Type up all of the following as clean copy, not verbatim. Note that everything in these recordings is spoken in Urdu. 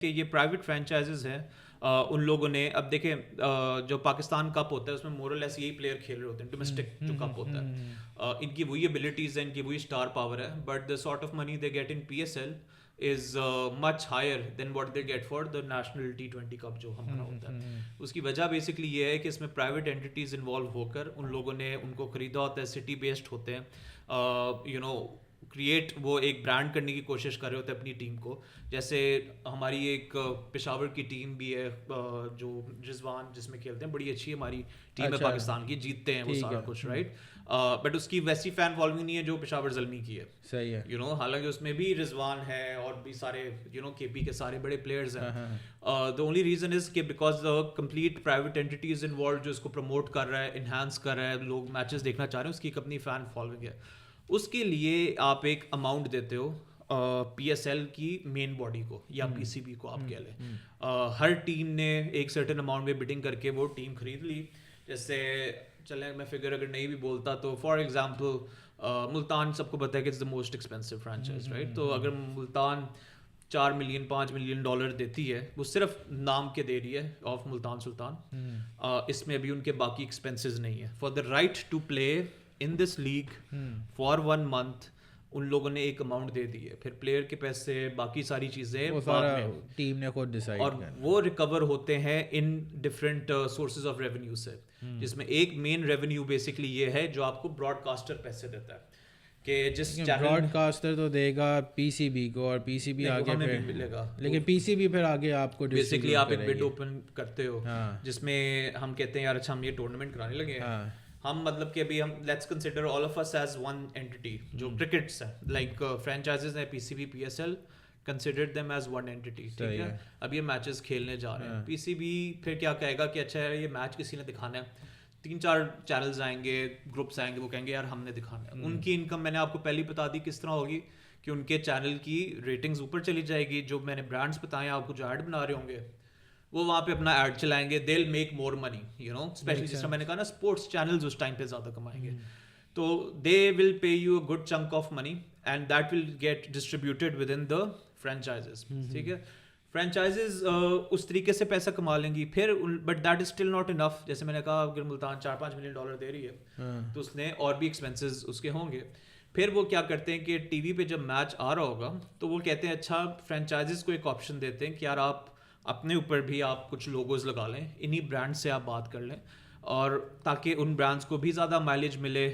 کہ یہ پرائیویٹ فرینچائزز ہیں. ان لوگوں نے اب دیکھیں جو پاکستان کپ ہوتا ہے اس میں مورل ایس یہی پلیئر کھیل رہے ہوتے ہیں, ڈومیسٹک جو کپ ہوتا ہے. ان کی وہی ابیلٹیز ہیں, ان کی وہی اسٹار پاور ہے, but the sort of money they get in P S L is much higher than what they get for the national T20 cup جو ہمارا ہوتا ہے. اس کی وجہ بیسکلی یہ ہے کہ اس میں پرائیویٹ اینٹیز انوالو ہو کر ان لوگوں نے ان کو خریدا ہوتا ہے, سٹی بیسڈ ہوتے ہیں, یو نو کریٹ وہ ایک برانڈ کرنے کی کوشش کر رہے ہوتے ہیں اپنی ٹیم کو. جیسے ہماری ایک پشاور کی ٹیم بھی ہے جو رضوان جس میں کھیلتے ہیں, بڑی اچھی ہماری ٹیم ہے پاکستان کی, جیتتے ہیں وہ سارا کچھ, رائٹ, بٹ اس کی ویسی فین فالوئنگ نہیں ہے جو پشاور زلمی کی ہے. صحیح ہے, یو نو حالانکہ اس میں بھی رضوان ہے اور بھی سارے یو نو کے پی کے سارے بڑے پلیئرز ہیں. دا اونلی ریزن از کہ because the complete private entity is involved جو اس کو پروموٹ کر رہا ہے, انہانس کر رہا ہے, لوگ میچز دیکھنا چاہ رہے ہیں, اس کی ایک اپنی فین فالوئنگ ہے. اس کے لیے آپ ایک اماؤنٹ دیتے ہو پی ایس ایل کی مین باڈی کو یا پی سی بی کو آپ کہہ لیں. ہر ٹیم نے ایک سرٹن اماؤنٹ میں بڈنگ کر کے وہ ٹیم خرید لی. جیسے چلیں میں فگر اگر نہیں بھی بولتا تو فار ایگزامپل ملتان سب کو پتہ ہے کہ it's the most expensive franchise, right. تو اگر ملتان $4 ملین $5 ملین دیتی ہے, وہ صرف نام کے دے رہی ہے آف ملتان سلطان, اس میں ابھی ان کے باقی ایکسپینسز نہیں ہیں. For the right to play in this league for 1 month ان لوگوں نے ایک اماؤنٹ دے دی ہے, پھر پلیئر کے پیسے باقی ساری چیزیں بعد میں ٹیم نے خود ڈیسائیڈ اور وہ ریکور ہوتے ہیں ان ڈفرینٹ سورسز آف ریونیو سے, جس میں ایک مین ریونیو بیسکلی یہ ہے جو آپ کو براڈ کاسٹر پیسے دیتا ہے کہ جس براڈ کاسٹر تو دے گا پی سی بی کو, اور پی سی بی آگے پھر ملے گا, لیکن پی سی بی پھر آگے آپ کو بیسکلی آپ ایک بڈ اوپن کرتے ہو جس میں ہم کہتے ہیں یار اچھا ہم یہ ٹورنامنٹ کرانے لگے ہیں, ہم مطلب کہ ابھی ہم لیٹس کنسیڈر آل آف اس ایز ون اینٹی جو کرکٹس ہے, لائک فرینچائزز ہیں P C B P S L, consider them as one entity, ٹھیک ہے. اب یہ میچز کھیلنے جا رہے ہیں, پی سی بی پھر کیا کہے گا کہ اچھا یہ میچ کسی نے دکھانا ہے, 3-4 چینلز آئیں گے, گروپس آئیں گے, وہ کہیں گے یار ہم نے دکھانا ہے. ان کی انکم میں نے آپ کو پہلے بتا دی کس طرح ہوگی کہ ان کے چینل کی ریٹنگز اوپر چلی جائے گی. جو میں نے برانڈس بتائے آپ کو جو ایڈ بنا رہے ہوں گے وہ وہاں پہ اپنا ایڈ چلائیں گے, they will make more money, you know, especially جس طرح میں نے کہا نا اسپورٹس چینلز اس ٹائم پہ زیادہ کمائیں گے, تو they will pay you a good chunk of money and that will get distributed within the franchises, ٹھیک ہے. فرینچائزز اس طریقے سے پیسہ کما لیں گی پھر, but that is still not enough. جیسے میں نے کہا اگر ملتان $4-5 ملین دے رہی ہے تو اس نے اور بھی ایکسپینسز اس کے ہوں گے. پھر وہ کیا کرتے ہیں کہ ٹی وی پہ جب میچ آ رہا ہوگا تو وہ کہتے ہیں اچھا فرینچائزز کو ایک آپشن دیتے ہیں کہ یار آپ اپنے اوپر بھی آپ کچھ لوگوز لگا لیں, انہی برانڈ سے آپ بات کر لیں, اور تاکہ ان برانڈس کو بھی زیادہ مائلیج ملے,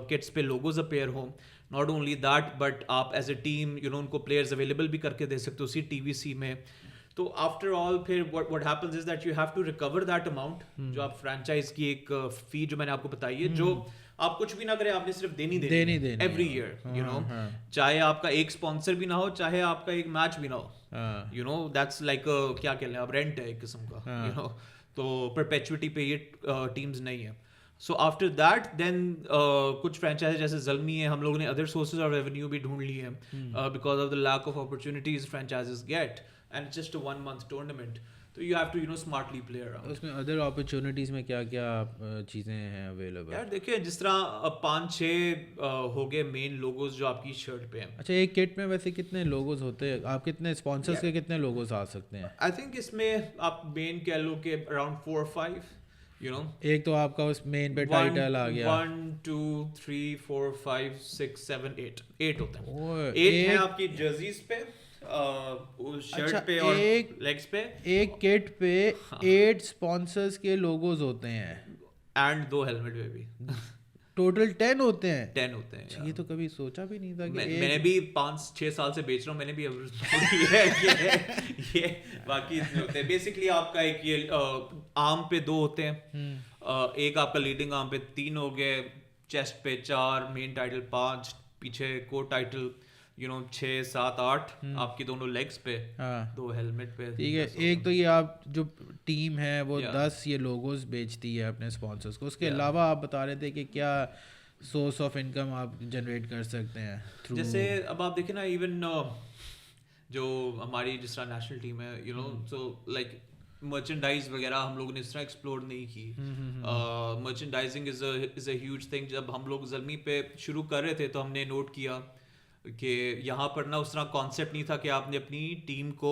کٹس پہ لوگوز اپیئر ہوں. ناٹ اونلی دیٹ بٹ آپ as a team you know ان کو پلیئرز اویلیبل بھی کر کے دے سکتے ہو اسی ٹی وی سی میں. تو آفٹر آل پھر what happens is that you have to recover that amount, جو آپ فرینچائز کی ایک فی جو میں نے آپ کو بتائی ہے, جو آپ کچھ بھی نہ کریں آپ نے صرف دینی ایوری ایئر, یو نو, چاہے آپ کا ایک اسپانسر بھی نہ ہو, چاہے آپ کا ایک میچ بھی نہ ہو, یو نو, دیٹس لائک کیا کہہ لیں آپ, رینٹ ہے ایک قسم کا, یو نو. تو پرپیچوٹی پہ یہ ٹیمز نہیں ہیں. سو آفٹر دیٹ دین کچھ فرینچائز جیسے زلمی ہے, ہم لوگوں نے ادر سورسز آف ریونیو بھی ڈھونڈ لی ہیں because of the lack of opportunities franchises get, and it's just a 1 month tournament. تو you have to you know smartly play around. اس میں ادر اپرچونیٹیز میں کیا کیا چیزیں ہیں اویلیبل؟ یار دیکھیں جس طرح 5-6 ہو گئے مین لوگوز جو آپ کی شرٹ پہ ہیں. اچھا ایک کٹ میں ویسے کتنے لوگوز ہوتے ہیں, آپ کتنے اسپانسرس کے کتنے لوگوز آ سکتے ہیں؟ آئی تھنک اس میں آپ مین کہہ لو کہ اراؤنڈ 4 or 5, یو نو. ایک تو آپ کا اس مین پہ ٹائٹل آ گیا, 1 2 3 4 5 6 7 8 ہوتے ہیں. 8 ہیں آپ کی جرسیز پہ, شرٹ پہ اور لیگز پہ. ایک کٹ پہ 8 اسپانسرس کے لوگوز ہوتے ہیں اینڈ 2 ہیلمٹ پہ بھی ٹوٹل 10 ہوتے ہیں. 10 ہوتے ہیں. یہ تو کبھی سوچا بھی نہیں تھا کہ میں نے بھی 5-6 سال سے بیچ رہا ہوں, میں نے بھی یہ باقی اتنے ہوتے ہیں. بیسکلی آپ کا ایک یہ آرم پہ 2 ہوتے ہیں, ایک آپ کا لیڈنگ آرم پہ 3 ہو گئے, چیسٹ پہ 4, مین ٹائٹل 5, پیچھے کو ٹائٹل یو نو 6 7 8 آپ کی دونوں لیگز پہ, 2 ہیلمٹ پہ. ٹھیک ہے. ایک تو یہ آپ جو ٹیم ہے وہ 10 یہ لوگوز بیچتی ہے اپنے اسپانسرس کو. اس کے علاوہ آپ بتا رہے تھے کہ کیا سورس آف انکم آپ جنریٹ کر سکتے ہیں؟ جیسے اب آپ دیکھیں نا, ایون جو ہماری جس طرح نیشنل ٹیم ہے, you know, so like merchandise وغیرہ ہم لوگوں نے اس طرح ایکسپلور نہیں کی. Merchandising is a huge thing. جب ہم لوگ زلمی پہ شروع کر رہے تھے تو ہم نے نوٹ کیا کہ یہاں پر نا اس طرح کانسیپٹ نہیں تھا کہ آپ نے اپنی ٹیم کو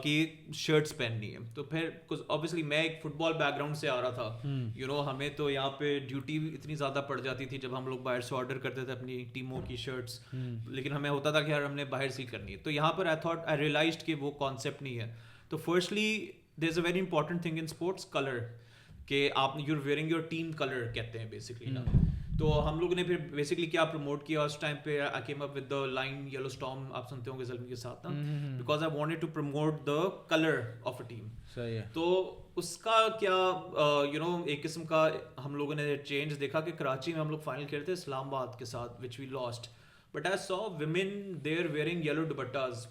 کہ شرٹس پہننی ہے. تو پھر obviously میں ایک فٹ بال بیک گراؤنڈ سے آ رہا تھا, ہمیں تو یہاں پہ ڈیوٹی اتنی زیادہ پڑ جاتی تھی جب ہم لوگ باہر سے آرڈر کرتے تھے اپنی ٹیموں کی شرٹس, لیکن ہمیں ہوتا تھا کہ یار ہم نے باہر سے ہی کرنی ہے. تو یہاں پر I realized کہ وہ کانسیپٹ نہیں ہے. تو firstly there is a very important thing in sports, color, کہ آپ you're wearing your team color کہتے ہیں بیسکلی نا. تو ہم لوگوں نے پھر بیسکلی کیا پروموٹ کیا اس ٹائم پہ, I came up with the line yellow storm, آپ سنتے ہوں گے زلمی کے ساتھ نا, because I wanted to promote the color of a team. صحیح ہے. تو اس کا کیا ایک قسم کا ہم لوگوں نے چینج دیکھا کہ کراچی میں ہم لوگ فائنل کھیلے تھے اسلام آباد کے ساتھ which we lost, but I saw women there wearing yellow dupattas,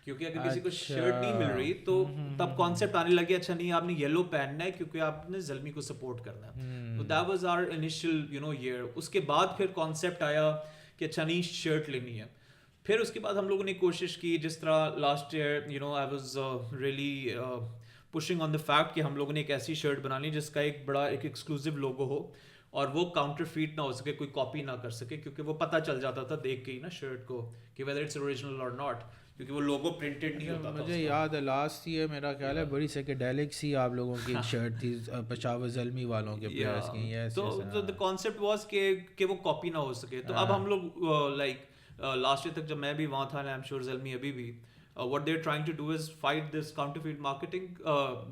کیونکہ اگر کسی کو شرٹ نہیں مل رہی تو تب کانسیپٹ آنے لگے اچھا نہیں آپ نے یلو پہننا ہے کیونکہ آپ نے زلمی کو سپورٹ کرنا ہے. تو that was our initial year. اس کے بعد پھر کانسیپٹ آیا کہ اچھا نہیں شرٹ لینی ہے. پھر اس کے بعد ہم لوگوں نے کوشش کی, جس طرح last year I was really pushing on the fact کہ ہم لوگوں نے ایک ایسی شرٹ بنانی جس کا ایک بڑا ایک ایکسکلوسیو لوگو ہو اور وہ کاؤنٹر فیٹ نہ ہو سکے, کوئی کاپی نہ کر سکے, کیونکہ وہ پتہ چل جاتا تھا دیکھ کے ہی نا شرٹ کو کہ ویدر اٹس اوریجنل اور ناٹ, کیونکہ وہ لوگو پرنٹڈ نہیں ہوتا تھا. مجھے یاد ہے لاسٹ ایئر میرا خیال ہے بڑی سائیکیڈیلک سی آپ لوگوں کی شرٹ تھی پشاور زلمی والوں کے پلیئرز کی. تو the concept was کہ وہ کاپی نہ ہو سکے. تو اب ہم لوگ لائک لاسٹ ایئر تک جب میں بھی وہاں تھا, آئی ایم شیور زلمی ابھی بھی, what they're trying to do is fight this counterfeit marketing,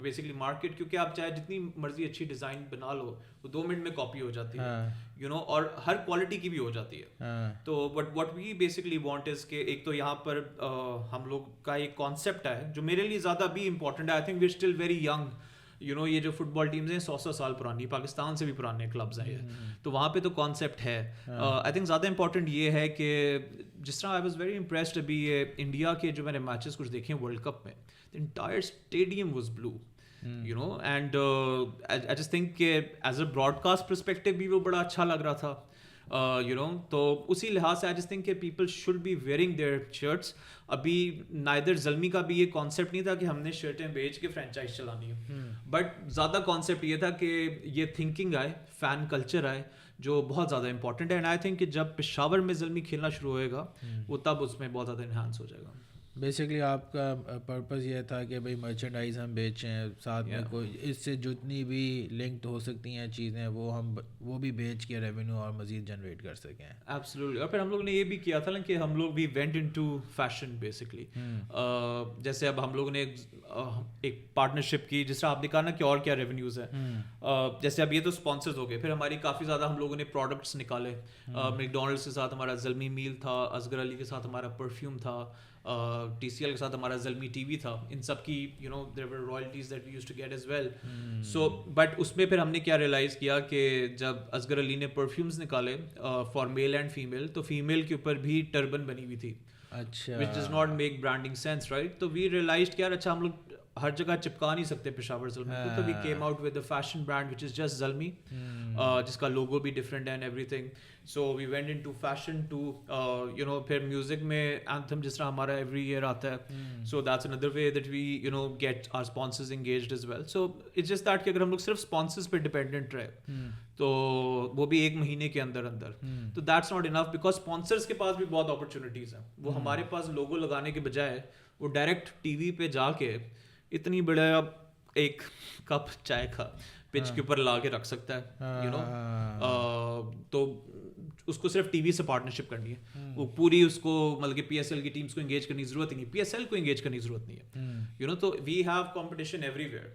basically market, کیونکہ آپ چاہے جتنی مرضی اچھی ڈیزائن بنا لو وہ 2 منٹ میں کاپی ہو جاتی ہے, اور ہر کوالٹی کی بھی ہو جاتی ہے. تو what we basically want is کہ ایک تو یہاں پر ہم لوگ کا ایک کانسیپٹ ہے جو میرے لیے زیادہ بھی امپورٹنٹ ہے. I think we're still very young. یہ جو فٹ بال ٹیمز ہیں 100 سال پرانی, پاکستان سے بھی پرانے کلبز ہیں یہ, تو وہاں پہ تو کانسیپٹ ہے. آئی تھنک زیادہ امپورٹنٹ یہ ہے کہ جس طرح آئی واز ویری امپریسڈ ابھی یہ انڈیا کے جو میں نے میچز کچھ دیکھے ہیں ورلڈ کپ میں, the entire stadium was blue, and I just think کہ as a broadcast perspective بھی وہ بڑا اچھا لگ رہا تھا. تو اسی لحاظ سے I just think کہ people should be wearing their shirts. ابھی نائدر زلمی کا بھی یہ کانسیپٹ نہیں تھا کہ ہم نے شرٹیں بیچ کے فرینچائز چلانی ہے, بٹ زیادہ کانسیپٹ یہ تھا کہ یہ تھنکنگ آئے, فین کلچر آئے, جو بہت زیادہ امپورٹنٹ ہے. اینڈ آئی تھنک کہ جب پشاور میں زلمی کھیلنا شروع ہوئے گا وہ تب اس میں بہت زیادہ انہانس ہو جائے گا. بیسکلی آپ کا پرپز یہ تھا کہ بھائی مرچنڈائز ہم بیچیں, ساتھ میں کوئی اس سے جتنی بھی لنکڈ ہو سکتی ہیں چیزیں وہ بھی بیچ کے ریونیو اور مزید جنریٹ کر سکیں. ایبسلیوٹلی. اور پھر ہم لوگ نے یہ بھی کیا تھا نا کہ ہم لوگ بھی went into fashion basically. جیسے اب ہم لوگوں نے ایک پارٹنرشپ کی, جس طرح آپ نے کہا نا کہ اور کیا ریونیوز ہیں, جیسے اب یہ تو اسپانسرز ہو گئے, پھر ہماری کافی زیادہ ہم لوگوں نے پروڈکٹس نکالے. میک ڈونلڈس کے ساتھ ہمارا زلمی میل تھا, اصغر علی کے ساتھ ہمارا پرفیوم تھا, TCL کے ساتھ ہمارا زلمی ٹی وی تھا. ان سب کی there were royalties that we used to get as well. So but اس میں پھر ہم نے کیا ریئلائز کیا کہ جب اصغر علی نے پرفیومز نکالے فار میل اینڈ فیمیل, تو فیمیل کے اوپر بھی ٹربن بنی ہوئی تھی, which does not make branding sense, right? تو we realized کہ یار اچھا ہم لوگ ہر جگہ چپکا نہیں سکتے پشاور زلمی کو, تو we came out with a fashion brand which is just Zalmi, جس کا لوگو بھی different and everything. So we went into fashion to پھر میوزک میں anthem جس طرح ہمارا every year آتا ہے, so that's another way that we get our sponsors engaged as well. So it's just that کہ اگر ہم لوگ صرف sponsors پہ dependent رہے تو وہ بھی 1 مہینے کے اندر تو that's not enough, because sponsors کے پاس بھی بہت opportunities ہیں. وہ ہمارے پاس لوگو لگانے کے بجائے وہ ڈائریکٹ ٹی وی پہ جا کے اتنی بڑا ایک کپ چائے کا پچ کے اوپر لا کے رکھ سکتا ہے, تو اس کو صرف ٹی وی سے پارٹنرشپ کرنی ہے, وہ پوری اس کو مطلب کہ PSL کی ٹیمس کو انگیج کرنے کی ضرورت ہی نہیں, PSL کو انگیج کرنے کی ضرورت نہیں ہے. تو we have competition every where.